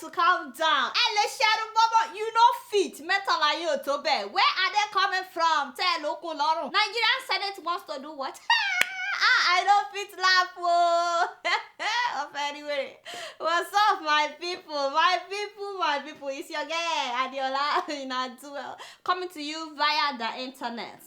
to calm down. You know fit. Metal Tobe. Where are they coming from? Tell local Loro. Nigerian Senate wants to do what? I don't fit laugh. Anyway, what's up, my people? My people. It's your girl, Adeola, in Adeola, coming to you via the internet,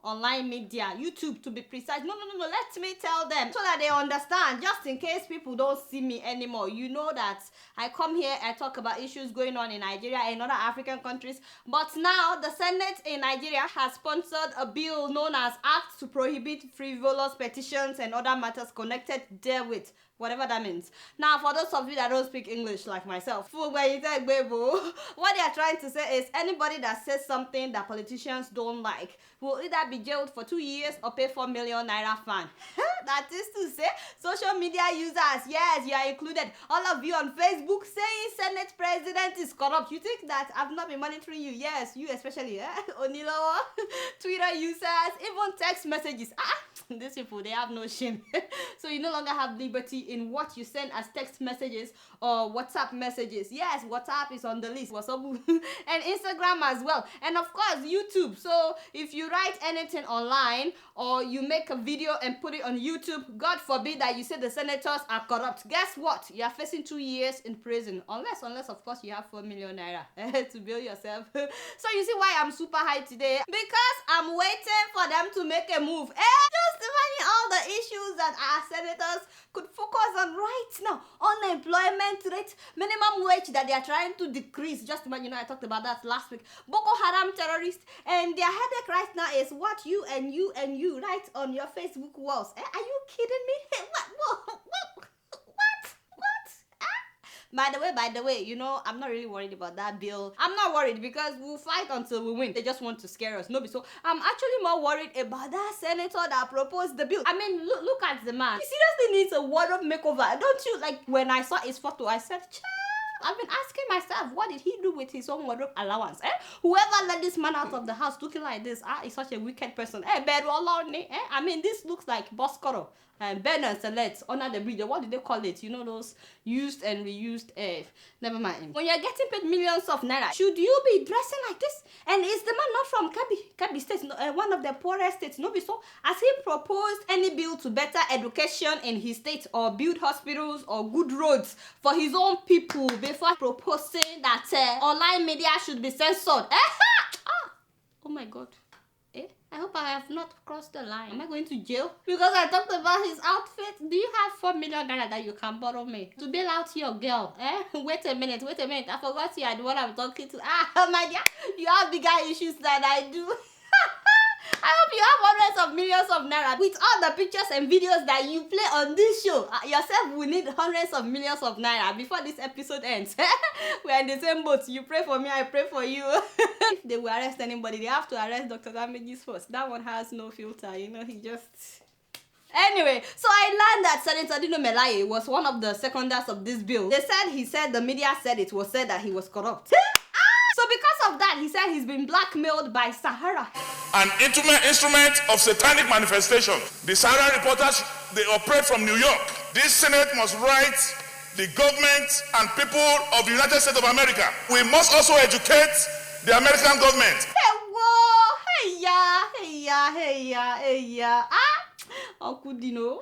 online media, YouTube to be precise. No, let me tell them so that they understand, just in case people don't see me anymore. You know that I come here, I talk about issues going on in Nigeria and other African countries, but now the Senate in Nigeria has sponsored a bill known as Act to Prohibit Frivolous Petitions and Other Matters Connected Therewith, whatever that means. Now, for those of you that don't speak English like myself, what they are trying to say is anybody that says something that politicians don't like will either be jailed for 2 years or pay 4 million naira fine. That is to say, social media users, yes, you are included. All of you on Facebook saying Senate president is corrupt. You think that I've not been monitoring you? Yes, you especially, Onilo, Twitter users, even text messages. These people, they have no shame. So you no longer have liberty in what you send as text messages or WhatsApp messages. Yes, WhatsApp is on the list. And Instagram as well. And of course, YouTube. So if you write anything online or you make a video and put it on YouTube, God forbid that you say the senators are corrupt. Guess what? You are facing 2 years in prison. Unless of course you have 4 million naira to build yourself. So you see why I'm super high today? Because I'm waiting for them to make a move. Just imagine all the issues that our senators could focus on right now. Unemployment rate, minimum wage that they are trying to decrease. Just imagine, I talked about that last week. Boko Haram terrorists, and their headache right now is what you write on your Facebook walls. Are you kidding me? What? By the way, I'm not really worried about that bill. I'm not worried because we'll fight until we win. They just want to scare us. So I'm actually more worried about that senator that proposed the bill. I mean, look at the man. He seriously needs a wardrobe makeover. Don't you? Like, when I saw his photo, I said, I've been asking myself, what did he do with his own wardrobe allowance? Whoever let this man out of the house looking like this is such a wicked person. I mean, this looks like Boscoro and Ben and Select under the bridge. What do they call it? Those used and reused. Never mind. When you're getting paid millions of naira, should you be dressing like this? And is the man not from Kabi State, one of the poorest states? So has he proposed any bill to better education in his state or build hospitals or good roads for his own people before proposing that online media should be censored? Oh my God. I hope I have not crossed the line. Am I going to jail? Because I talked about his outfit. Do you have 4 million naira that you can borrow me to bail out your girl? Wait a minute. I forgot you are the one I'm talking to. My dear, you have bigger issues than I do. I hope you have hundreds of millions of naira. With all the pictures and videos that you play on this show, yourself will need hundreds of millions of naira before this episode ends. We're in the same boat. You pray for me, I pray for you. If they will arrest anybody, they have to arrest Dr. Damages first. That one has no filter, he just... Anyway, so I learned that Senator Dino Melaye was one of the seconders of this bill. The media said it was said that he was corrupt. So because of that, he said he's been blackmailed by Sahara. An instrument of satanic manifestation. The Sahara reporters, they operate from New York. This Senate must write the government and people of the United States of America. We must also educate the American government. Hey ya. Uncle Dino,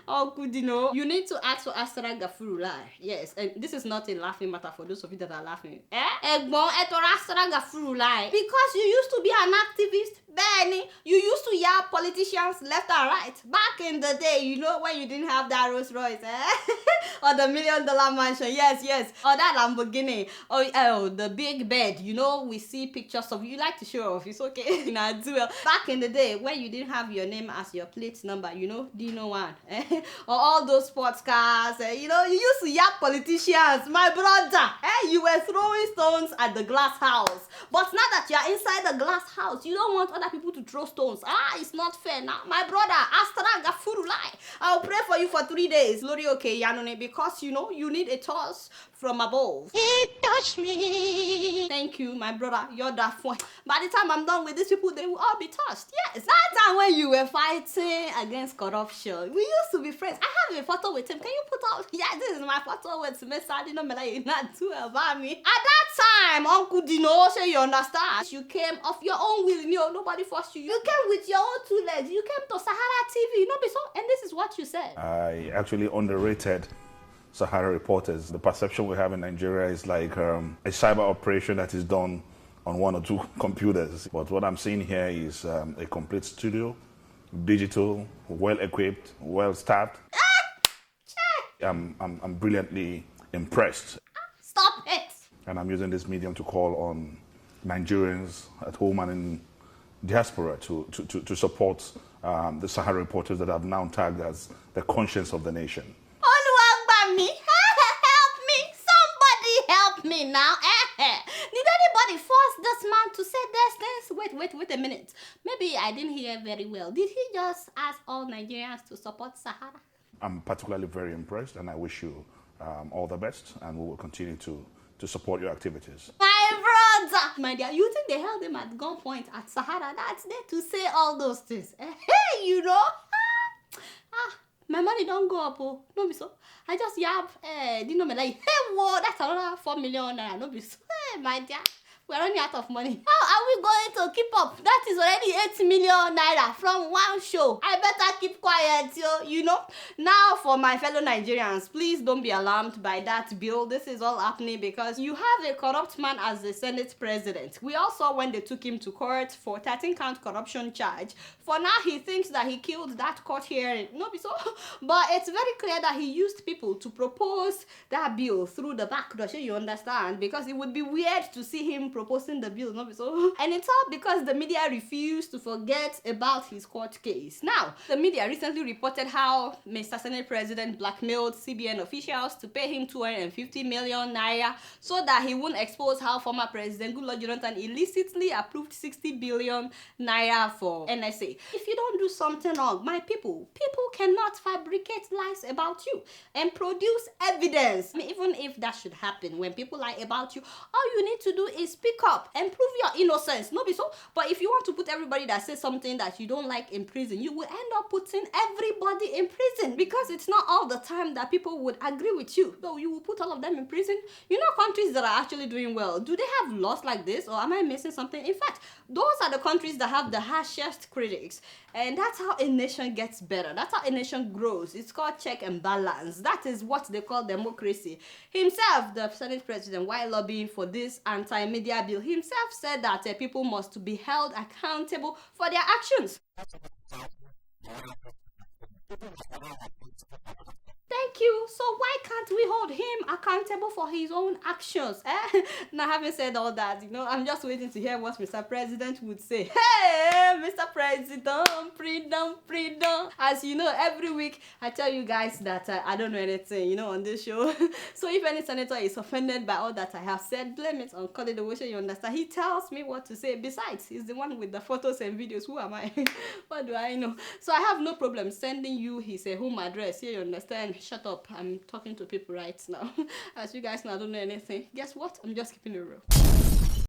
you need to ask for Astra Gafurulai. Yes, and this is not a laughing matter for those of you that are laughing. Because you used to be an activist, Benny. You used to yell politicians left and right. Back in the day, when you didn't have that Rolls Royce, or the $1 million mansion, yes. Or that Lamborghini, or the big bed, we see pictures of you. Like to show off, it's okay. Back in the day, when you didn't have your name as your plate number, Dino one, or all those sports cars, you used to yap politicians, my brother, you were throwing stones at the glass house. But now that you are inside the glass house, you don't want other people to throw stones. It's not fair now. My brother, Astra Gafurulai, I'll pray for you for 3 days. Lori okay, Yanone, because, you know, you need a toss from above. It touched me. Thank you, my brother. You're that one. By the time I'm done with these people, they will all be touched. Yes. That time when you were fighting against corruption, we used to be friends. I have a photo with him. Can you put up? Yeah, this is my photo with Mr. Dino Melaye. Not too about me. At that time, Uncle Dino, so you understand, you came of your own will. You know, nobody forced you. You came with your own 2 legs. You came to Sahara TV. You know, so, and this is what you said. I actually underrated Sahara reporters. The perception we have in Nigeria is like a cyber operation that is done on 1 or 2 computers. But what I'm seeing here is a complete studio, digital, well-equipped, well-staffed. I'm brilliantly impressed. Stop it! And I'm using this medium to call on Nigerians at home and in diaspora to support the Sahara reporters that have now tagged as the conscience of the nation. Me. Help me! Somebody help me now! Did anybody force this man to say these things? Wait a minute. Maybe I didn't hear very well. Did he just ask all Nigerians to support Sahara? I'm particularly very impressed, and I wish you all the best, and we will continue to support your activities. My brother! My dear, you think they held him at gunpoint at Sahara? That's there to say all those things. Hey, you know? My money don't go up, oh. No be so. I just yab Dino Melaye. Hey, whoa, that's another 4 million naira. No be so. Hey, my dear, we're running out of money. How are we going to keep up? That is already 8 million naira from one show. I better keep quiet, you know. Now, for my fellow Nigerians, please don't be alarmed by that bill. This is all happening because you have a corrupt man as the Senate president. We all saw when they took him to court for 13-count corruption charge. For now, he thinks that he killed that court hearing. No, be so. But it's very clear that he used people to propose that bill through the back door. You understand? Because it would be weird to see him proposing the bill. No, be so. And it's all because the media refused to forget about his court case. Now, the media recently reported how Mr. Senate President blackmailed CBN officials to pay him 250 million naira so that he wouldn't expose how former President Goodluck Jonathan illicitly approved 60 billion naira for NSA. If you don't do something wrong, my people cannot fabricate lies about you and produce evidence. I mean, even if that should happen, when people lie about you, all you need to do is speak up and prove your innocence. No be so. But if you want to put everybody that says something that you don't like in prison, you will end up putting everybody in prison because it's not all the time that people would agree with you. So you will put all of them in prison. You know, countries that are actually doing well, do they have laws like this, or am I missing something? In fact, those are the countries that have the harshest critics. And that's how a nation gets better. That's how a nation grows. It's called check and balance. That is what they call democracy. Himself, the Senate president, while lobbying for this anti-media bill, himself said that people must be held accountable for their actions. Thank you. So why can't we hold him accountable for his own actions? Now, having said all that, you know, I'm just waiting to hear what Mr. President would say. Hey, Mr. President, freedom. As you know, every week I tell you guys that I don't know anything, you know, on this show. So if any senator is offended by all that I have said, blame it on Colin the Wisher, you understand? He tells me what to say. Besides, he's the one with the photos and videos. Who am I? What do I know? So I have no problem sending you his home address. Here, you understand? Shut up. I'm talking to people right now. As you guys know, I don't know anything. Guess what? I'm just keeping it real.